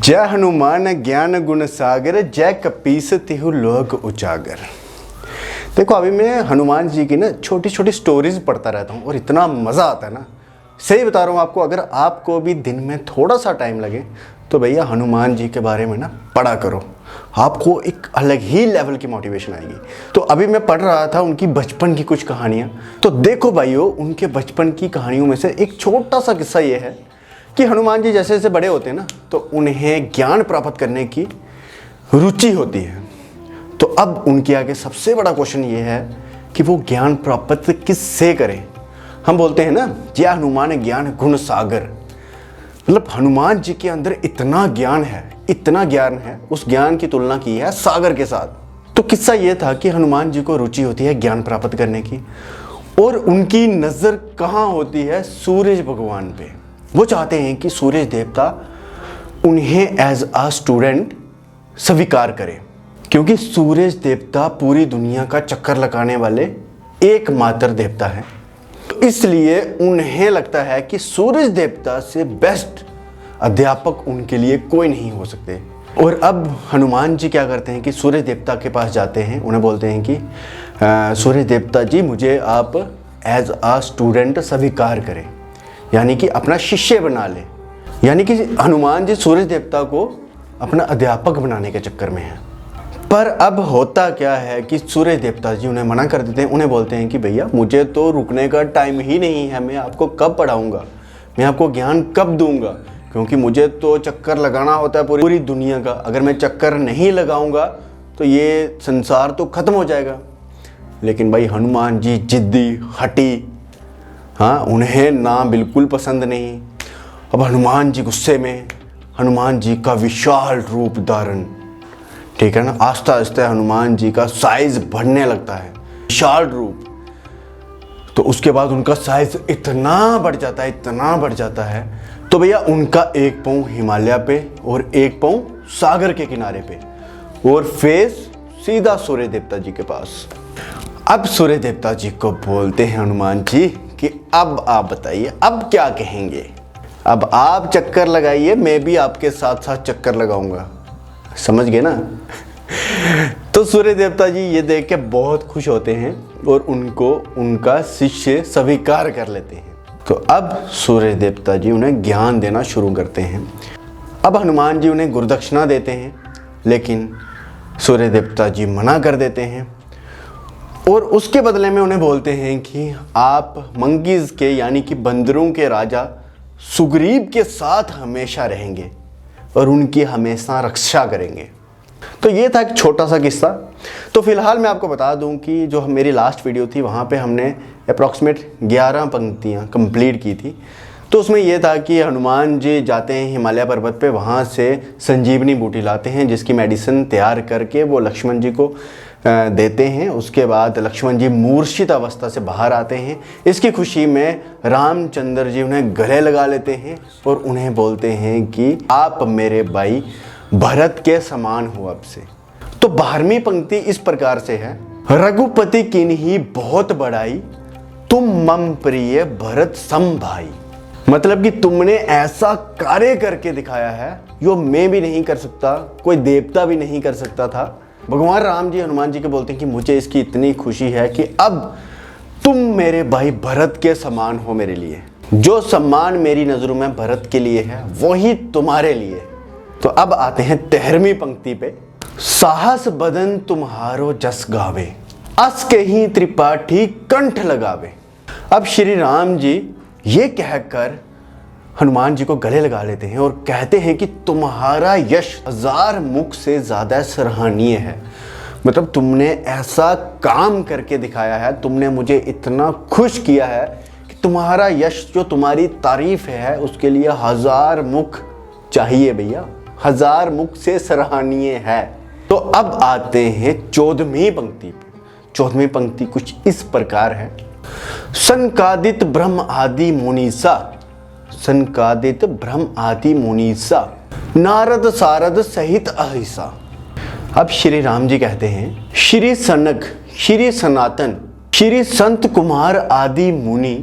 जय हनुमान ज्ञान गुण सागर, जय कपीस तिहु लोक उजागर। देखो अभी मैं हनुमान जी की ना छोटी छोटी स्टोरीज पढ़ता रहता हूँ और इतना मज़ा आता है ना, सही बता रहा हूँ आपको। अगर आपको भी दिन में थोड़ा सा टाइम लगे तो भैया हनुमान जी के बारे में ना पढ़ा करो, आपको एक अलग ही लेवल की मोटिवेशन आएगी। तो अभी मैं पढ़ रहा था उनकी बचपन की कुछ कहानियाँ। तो देखो भाइयों, उनके बचपन की कहानियों में से एक छोटा सा किस्सा ये है कि हनुमान जी जैसे जैसे बड़े होते हैं ना, तो उन्हें ज्ञान प्राप्त करने की रुचि होती है। तो अब उनके आगे सबसे बड़ा क्वेश्चन ये है कि वो ज्ञान प्राप्त किससे करें। हम बोलते हैं ना, जय हनुमान ज्ञान गुण सागर, मतलब हनुमान जी के अंदर इतना ज्ञान है, इतना ज्ञान है, उस ज्ञान की तुलना की है सागर के साथ। तो किस्सा ये था कि हनुमान जी को रुचि होती है ज्ञान प्राप्त करने की, और उनकी नज़र कहाँ होती है? सूरज भगवान पे। वो चाहते हैं कि सूरज देवता उन्हें एज अ स्टूडेंट स्वीकार करें, क्योंकि सूरज देवता पूरी दुनिया का चक्कर लगाने वाले एकमात्र देवता है। इसलिए उन्हें लगता है कि सूरज देवता से बेस्ट अध्यापक उनके लिए कोई नहीं हो सकते। और अब हनुमान जी क्या करते हैं कि सूरज देवता के पास जाते हैं, उन्हें बोलते हैं कि सूरज देवता जी, मुझे आप एज अ स्टूडेंट स्वीकार करें, यानी कि अपना शिष्य बना ले। यानी कि हनुमान जी सूरज देवता को अपना अध्यापक बनाने के चक्कर में हैं। पर अब होता क्या है कि सूरज देवता जी उन्हें मना कर देते हैं। उन्हें बोलते हैं कि भैया मुझे तो रुकने का टाइम ही नहीं है, मैं आपको कब पढ़ाऊंगा, मैं आपको ज्ञान कब दूंगा, क्योंकि मुझे तो चक्कर लगाना होता है पूरी दुनिया का। अगर मैं चक्कर नहीं लगाऊंगा तो ये संसार तो खत्म हो जाएगा। लेकिन भाई हनुमान जी जिद्दी, हटी, हाँ, उन्हें ना बिल्कुल पसंद नहीं। अब हनुमान जी गुस्से में, हनुमान जी का विशाल रूप धारण, ठीक है ना, आस्ता आस्ता हनुमान जी का साइज बढ़ने लगता है, विशाल रूप। तो उसके बाद उनका साइज इतना बढ़ जाता है, इतना बढ़ जाता है, तो भैया उनका एक पाँव हिमालय पे और एक पाँव सागर के किनारे पे, और फेस सीधा सूर्य देवता जी के पास। अब सूर्य देवता जी को बोलते हैं हनुमान जी कि अब आप बताइए, अब क्या कहेंगे? अब आप चक्कर लगाइए, मैं भी आपके साथ साथ चक्कर लगाऊंगा। समझ गए ना? तो सूर्य देवता जी ये देख के बहुत खुश होते हैं और उनको उनका शिष्य स्वीकार कर लेते हैं। तो अब सूर्य देवता जी उन्हें ज्ञान देना शुरू करते हैं। अब हनुमान जी उन्हें गुरुदक्षिणा देते हैं, लेकिन सूर्य देवता जी मना कर देते हैं और उसके बदले में उन्हें बोलते हैं कि आप मंकीज़ के, यानी कि बंदरों के राजा सुग्रीव के साथ हमेशा रहेंगे और उनकी हमेशा रक्षा करेंगे। तो ये था एक छोटा सा किस्सा। तो फिलहाल मैं आपको बता दूं कि जो मेरी लास्ट वीडियो थी वहाँ पे हमने अप्रॉक्सीमेट 11 पंक्तियाँ कंप्लीट की थी। तो उसमें यह था कि हनुमान जी जाते हैं हिमालय पर्वत पे, वहाँ से संजीवनी बूटी लाते हैं जिसकी मेडिसिन तैयार करके वो लक्ष्मण जी को देते हैं। उसके बाद लक्ष्मण जी मूर्छित अवस्था से बाहर आते हैं। इसकी खुशी में रामचंद्र जी उन्हें गले लगा लेते हैं और उन्हें बोलते हैं कि आप मेरे भाई भरत के समान हो अब से। तो 12वीं पंक्ति इस प्रकार से है, रघुपति किन्ही बहुत बड़ाई, तुम मम प्रिय भरत सम भाई। मतलब कि तुमने ऐसा कार्य करके दिखाया है जो मैं भी नहीं कर सकता, कोई देवता भी नहीं कर सकता था। भगवान राम जी हनुमान जी के बोलते हैं कि मुझे इसकी इतनी खुशी है कि अब तुम मेरे भाई भरत के समान हो मेरे लिए। जो सम्मान मेरी नज़रों में भरत के लिए है वही तुम्हारे लिए। तो अब आते हैं 13वीं पंक्ति पे, साहस बदन तुम्हारो जस गावे, अस कहीं त्रिपाठी कंठ लगावे। अब श्री राम जी ये कहकर हनुमान जी को गले लगा लेते हैं और कहते हैं कि तुम्हारा यश 1000 मुख से ज़्यादा सराहनीय है। मतलब तुमने ऐसा काम करके दिखाया है, तुमने मुझे इतना खुश किया है कि तुम्हारा यश, जो तुम्हारी तारीफ है, उसके लिए 1000 मुख चाहिए भैया, 1000 मुख से सराहनीय है। तो अब आते हैं 14वीं पंक्ति पे। 14वीं पंक्ति कुछ इस प्रकार है, संकादित ब्रह्म आदि मुनीसा, संकादित ब्रह्म आदि मुनीसा, नारद सारद सहित अहिसा। अब श्री राम जी कहते हैं, श्री सनक, श्री सनातन, श्री संत कुमार आदि मुनि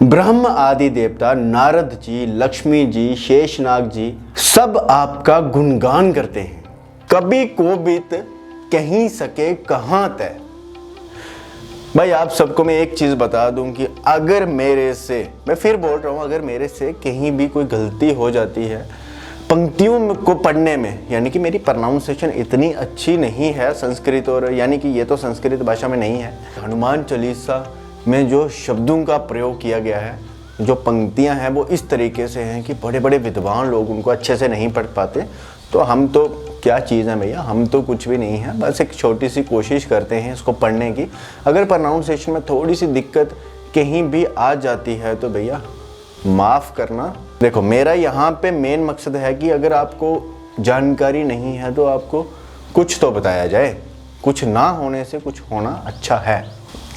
ब्रह्म आदि देवता, नारद जी, लक्ष्मी जी, शेषनाग जी सब आपका गुणगान करते हैं। कभी कोबित कहीं सके कहां तय। भाई आप सबको मैं एक चीज बता दूं कि अगर मेरे से, मैं फिर बोल रहा हूं, अगर मेरे से कहीं भी कोई गलती हो जाती है पंक्तियों को पढ़ने में, यानी कि मेरी प्रोनाउंसिएशन इतनी अच्छी नहीं है संस्कृत, और यानी कि ये तो संस्कृत भाषा में नहीं है, हनुमान चालीसा में जो शब्दों का प्रयोग किया गया है, जो पंक्तियां हैं वो इस तरीके से हैं कि बड़े बड़े विद्वान लोग उनको अच्छे से नहीं पढ़ पाते। तो हम तो क्या चीज़ है भैया, हम तो कुछ भी नहीं है, बस एक छोटी सी कोशिश करते हैं इसको पढ़ने की। अगर प्रोनाउंसिएशन में थोड़ी सी दिक्कत कहीं भी आ जाती है तो भैया माफ़ करना। देखो मेरा यहाँ पे मेन मकसद है कि अगर आपको जानकारी नहीं है तो आपको कुछ तो बताया जाए, कुछ ना होने से कुछ होना अच्छा है।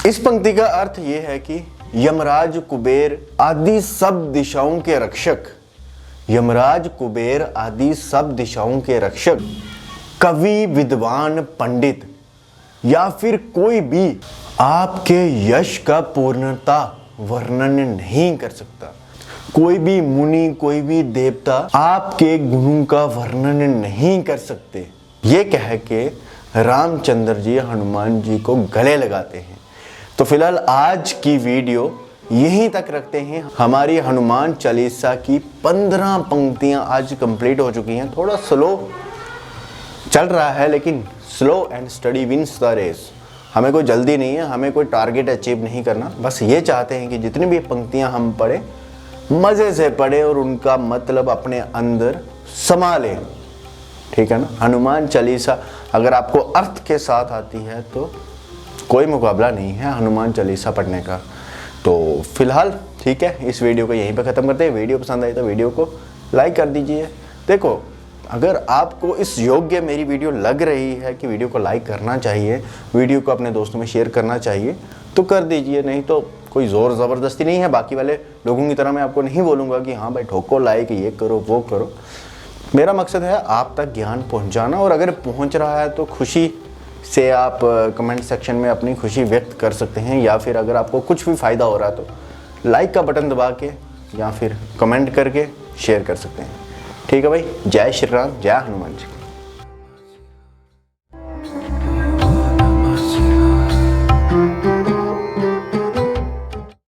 इस पंक्ति का अर्थ ये है कि यमराज, कुबेर आदि सब दिशाओं के रक्षक, यमराज, कुबेर आदि सब दिशाओं के रक्षक, कवि, विद्वान, पंडित या फिर कोई भी आपके यश का पूर्णता वर्णन नहीं कर सकता। कोई भी मुनि, कोई भी देवता आपके गुणों का वर्णन नहीं कर सकते। ये कह के रामचंद्र जी हनुमान जी को गले लगाते हैं। तो फिलहाल आज की वीडियो यहीं तक रखते हैं। हमारी हनुमान चालीसा की 15 पंक्तियां आज कंप्लीट हो चुकी हैं। थोड़ा स्लो चल रहा है, लेकिन slow and study wins the race. हमें कोई जल्दी नहीं है, हमें कोई टारगेट अचीव नहीं करना, बस ये चाहते हैं कि जितनी भी पंक्तियां हम पढ़े मज़े से पढ़े और उनका मतलब अपने अंदर समा लें। ठीक है ना। हनुमान चालीसा अगर आपको अर्थ के साथ आती है तो कोई मुकाबला नहीं है हनुमान चालीसा पढ़ने का। तो फिलहाल ठीक है, इस वीडियो को यहीं पे ख़त्म करते हैं। वीडियो पसंद आई तो वीडियो को लाइक कर दीजिए। देखो अगर आपको इस योग्य मेरी वीडियो लग रही है कि वीडियो को लाइक करना चाहिए, वीडियो को अपने दोस्तों में शेयर करना चाहिए तो कर दीजिए, नहीं तो कोई ज़ोर ज़बरदस्ती नहीं है। बाकी वाले लोगों की तरह मैं आपको नहीं बोलूँगा कि हाँ भाई ठोको लाइक, ये करो वो करो। मेरा मकसद है आप तक ज्ञान पहुँचाना, और अगर पहुँच रहा है तो खुशी से आप कमेंट सेक्शन में अपनी खुशी व्यक्त कर सकते हैं, या फिर अगर आपको कुछ भी फ़ायदा हो रहा है तो लाइक का बटन दबा के या फिर कमेंट करके शेयर कर सकते हैं। ठीक है भाई, जय श्री राम, जय हनुमान जी।